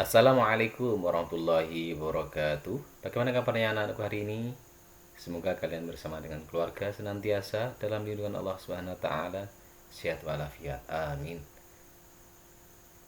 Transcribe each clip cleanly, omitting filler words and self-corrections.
Assalamualaikum warahmatullahi wabarakatuh. Bagaimana kabarnya anak-anakku hari ini? Semoga kalian bersama dengan keluarga senantiasa dalam lindungan Allah Subhanahu wa taala, sehat walafiat. Amin.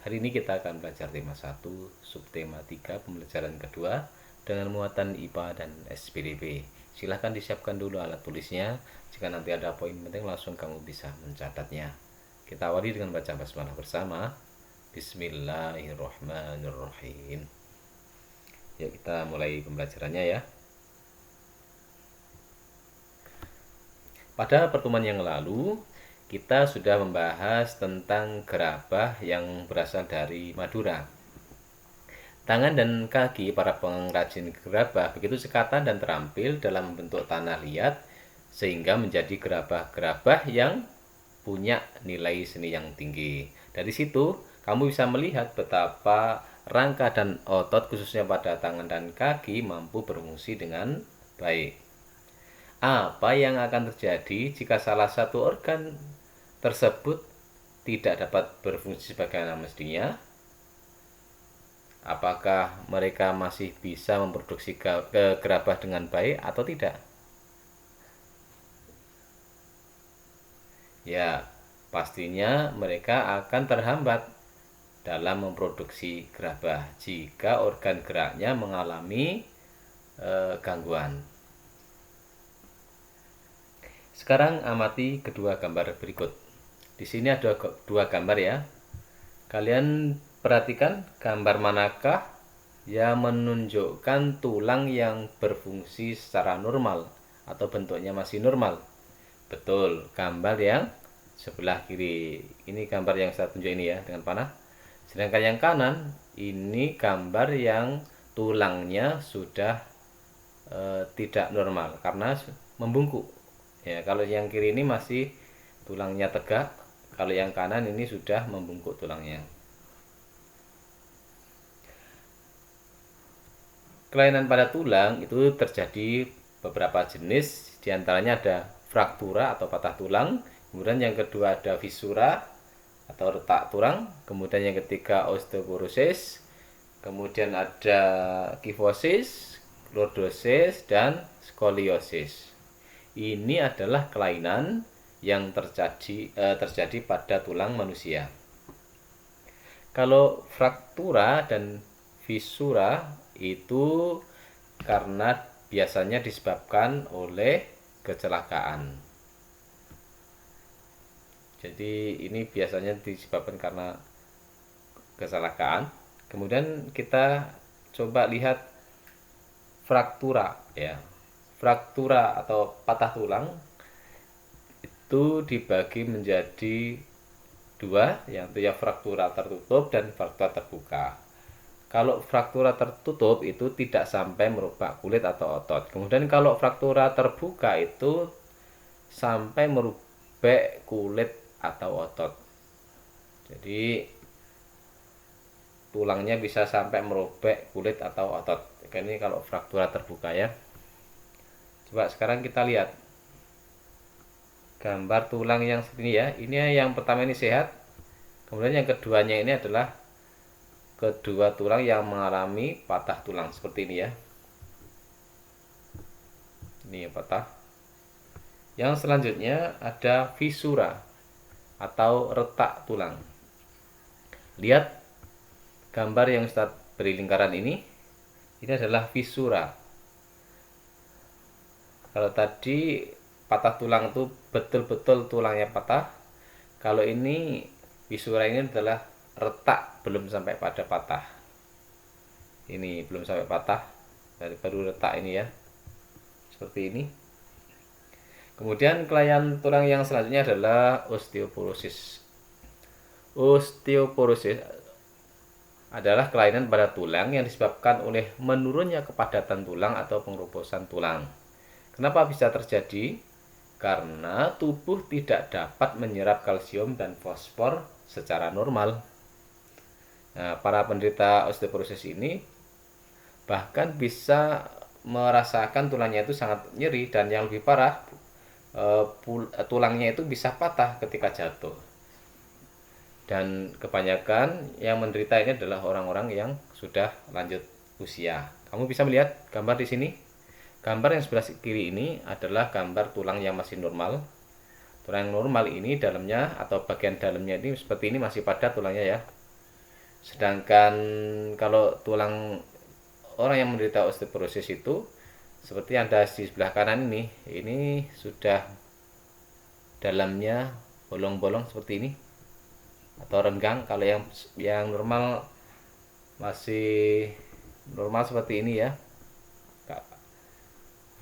Hari ini kita akan belajar tema 1, subtema 3, pembelajaran kedua dengan muatan IPA dan SPDP. Silahkan disiapkan dulu alat tulisnya. Jika nanti ada poin penting langsung kamu bisa mencatatnya. Kita awali dengan baca basmalah bersama. Bismillahirrahmanirrahim. Yuk kita mulai pembelajarannya ya. Pada pertemuan yang lalu kita sudah membahas tentang gerabah yang berasal dari Madura. Tangan dan kaki para pengrajin gerabah begitu sekatan dan terampil dalam membentuk tanah liat sehingga menjadi gerabah-gerabah yang punya nilai seni yang tinggi. Dari situ kamu bisa melihat betapa rangka dan otot khususnya pada tangan dan kaki mampu berfungsi dengan baik. Apa yang akan terjadi jika salah satu organ tersebut tidak dapat berfungsi sebagaimana mestinya? Apakah mereka masih bisa memproduksi gerabah dengan baik atau tidak? Ya, pastinya mereka akan terhambat dalam memproduksi gerabah jika organ geraknya mengalami gangguan. Sekarang amati kedua gambar berikut. Di sini ada dua gambar ya. Kalian perhatikan gambar manakah yang menunjukkan tulang yang berfungsi secara normal atau bentuknya masih normal? Betul, gambar yang sebelah kiri. Ini gambar yang saya tunjuk ini ya dengan panah. Sedangkan yang kanan ini gambar yang tulangnya sudah tidak normal karena membungkuk. Ya, kalau yang kiri ini masih tulangnya tegak, kalau yang kanan ini sudah membungkuk tulangnya. Kelainan pada tulang itu terjadi beberapa jenis, diantaranya ada fraktura atau patah tulang, kemudian yang kedua ada fisura atau retak tulang, kemudian yang ketiga osteoporosis, kemudian ada kifosis, lordosis, dan skoliosis. Ini adalah kelainan yang terjadi pada tulang manusia. Kalau fraktura dan fisura itu karena biasanya disebabkan oleh kecelakaan. Jadi ini biasanya disebabkan karena kecelakaan. Kemudian kita coba lihat fraktura ya. Fraktura atau patah tulang itu dibagi menjadi dua, yaitu ya fraktura tertutup dan fraktura terbuka. Kalau fraktura tertutup itu tidak sampai merubah kulit atau otot. Kemudian kalau fraktura terbuka itu sampai merubah kulit atau otot. Jadi tulangnya bisa sampai merobek kulit atau otot. Ini kalau fraktura terbuka ya. Coba sekarang kita lihat gambar tulang yang seperti ini ya. Ini yang pertama ini sehat. Kemudian yang keduanya ini adalah kedua tulang yang mengalami patah tulang seperti ini ya. Ini yang patah. Yang selanjutnya ada fisura atau retak tulang. Lihat gambar yang Ustaz beri lingkaran ini. Ini adalah fisura. Kalau tadi patah tulang itu betul-betul tulangnya patah. Kalau ini fisura ini adalah retak belum sampai pada patah. Ini belum sampai patah, baru retak ini ya. Seperti ini. Kemudian kelainan tulang yang selanjutnya adalah osteoporosis. Osteoporosis adalah kelainan pada tulang yang disebabkan oleh menurunnya kepadatan tulang atau pengerobosan tulang. Kenapa bisa terjadi? Karena tubuh tidak dapat menyerap kalsium dan fosfor secara normal. Nah, para penderita osteoporosis ini bahkan bisa merasakan tulangnya itu sangat nyeri, dan yang lebih parah tulangnya itu bisa patah ketika jatuh. Dan kebanyakan yang menderita ini adalah orang-orang yang sudah lanjut usia. Kamu bisa melihat gambar di sini. Gambar yang sebelah kiri ini adalah gambar tulang yang masih normal. Tulang yang normal ini dalamnya atau bagian dalamnya ini seperti ini, masih padat tulangnya ya. Sedangkan kalau tulang orang yang menderita osteoporosis itu seperti yang ada di sebelah kanan ini sudah dalamnya bolong-bolong seperti ini atau renggang. Kalau yang normal masih normal seperti ini ya,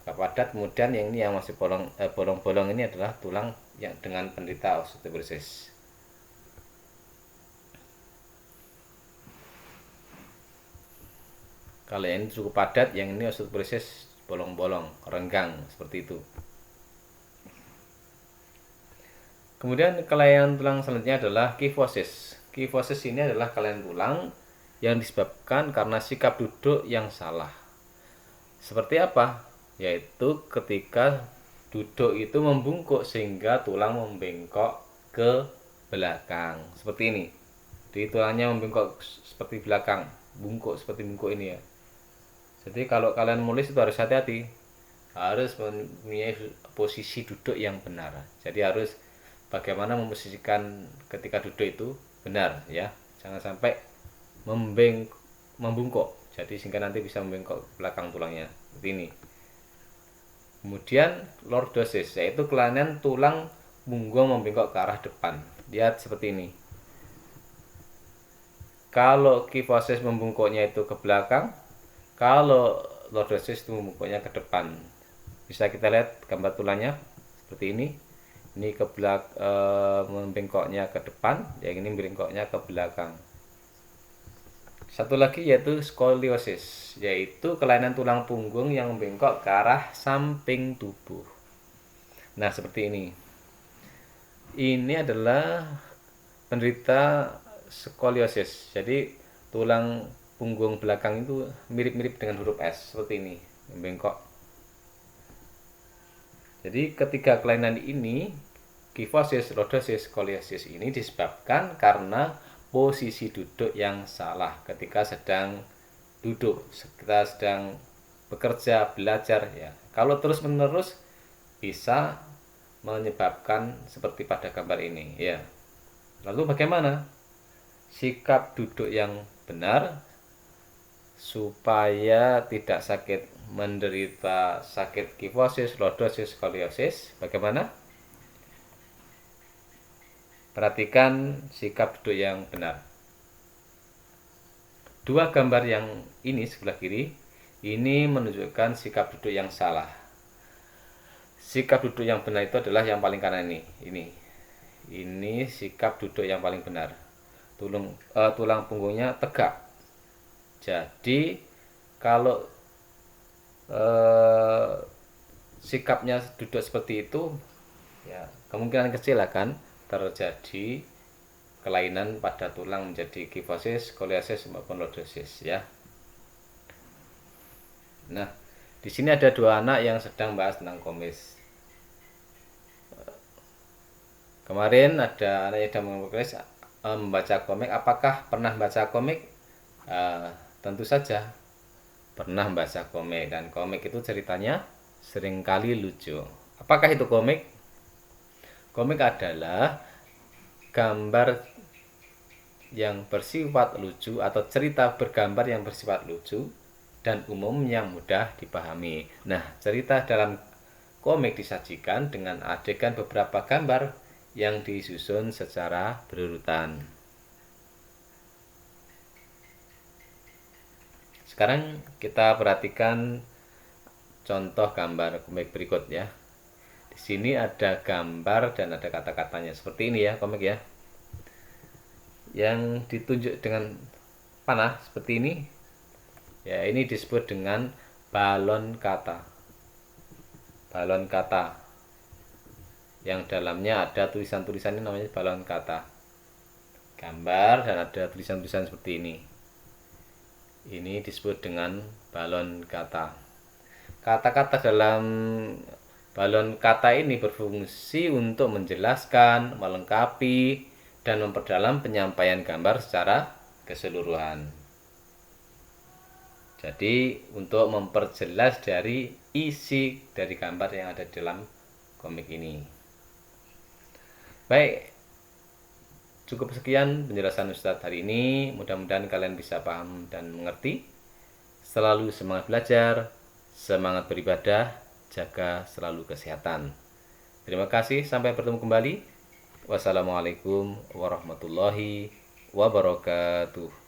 agak padat. Kemudian yang ini yang masih bolong-bolong ini adalah tulang yang dengan penderita osteoporosis. Kalau yang ini cukup padat, yang ini osteoporosis bolong-bolong, renggang seperti itu. Kemudian kelainan tulang selanjutnya adalah kifosis. Kifosis ini adalah kelainan tulang yang disebabkan karena sikap duduk yang salah. Seperti apa? Yaitu ketika duduk itu membungkuk sehingga tulang membengkok ke belakang. Seperti ini. Jadi tulangnya membengkok seperti belakang, bungkuk seperti bungkuk ini ya. Jadi kalau kalian menulis itu harus hati-hati, harus mempunyai posisi duduk yang benar. Jadi harus bagaimana memposisikan ketika duduk itu benar ya, jangan sampai membungkuk. Jadi sehingga nanti bisa membengkok belakang tulangnya seperti ini. Kemudian lordosis, yaitu kelainan tulang punggung membengkok ke arah depan. Lihat seperti ini. Kalau kifosis membungkuknya itu ke belakang, kalau lordosis itu membungkuknya ke depan. Bisa kita lihat gambar tulangnya seperti ini. Ini ke membengkoknya ke depan, yang ini membengkoknya ke belakang. Satu lagi yaitu skoliosis, yaitu kelainan tulang punggung yang membengkok ke arah samping tubuh. Nah, seperti ini. Ini adalah penderita skoliosis. Jadi tulang punggung belakang itu mirip-mirip dengan huruf S seperti ini, membengkok. Jadi ketiga kelainan ini, kifosis, lordosis, skoliosis ini disebabkan karena posisi duduk yang salah ketika sedang duduk, kita sedang bekerja, belajar ya. Kalau terus-menerus bisa menyebabkan seperti pada gambar ini ya. Lalu bagaimana sikap duduk yang benar supaya tidak menderita sakit kifosis, lordosis, skoliosis? Bagaimana? Perhatikan sikap duduk yang benar. Dua gambar yang ini sebelah kiri ini menunjukkan sikap duduk yang salah. Sikap duduk yang benar itu adalah yang paling kanan ini. Ini sikap duduk yang paling benar. Tulang punggungnya tegak. Jadi kalau sikapnya duduk seperti itu ya, kemungkinan kecil akan terjadi kelainan pada tulang menjadi kifosis, skoliosis maupun lordosis ya. Nah, di sini ada dua anak yang sedang bahas tentang komis. Kemarin ada anak yang sedang membaca komik. Apakah pernah baca komik? Tentu saja pernah membaca komik, dan komik itu ceritanya seringkali lucu. Apakah itu komik? Komik adalah gambar yang bersifat lucu atau cerita bergambar yang bersifat lucu dan umum yang mudah dipahami. Nah, cerita dalam komik disajikan dengan adegan beberapa gambar yang disusun secara berurutan. Sekarang kita perhatikan contoh gambar komik berikut ya. Di sini ada gambar dan ada kata-katanya. Seperti ini ya komik ya. Yang ditunjuk dengan panah seperti ini. Ya, ini disebut dengan balon kata. Balon kata. Yang dalamnya ada tulisan-tulisannya, namanya balon kata. Gambar dan ada tulisan-tulisan seperti ini. Ini disebut dengan balon kata. Kata-kata dalam balon kata ini berfungsi untuk menjelaskan, melengkapi, dan memperdalam penyampaian gambar secara keseluruhan. Jadi untuk memperjelas dari isi dari gambar yang ada di dalam komik ini. Baik, cukup sekian penjelasan Ustadz hari ini. Mudah-mudahan kalian bisa paham dan mengerti. Selalu semangat belajar, semangat beribadah, jaga selalu kesehatan. Terima kasih, sampai bertemu kembali. Wassalamualaikum warahmatullahi wabarakatuh.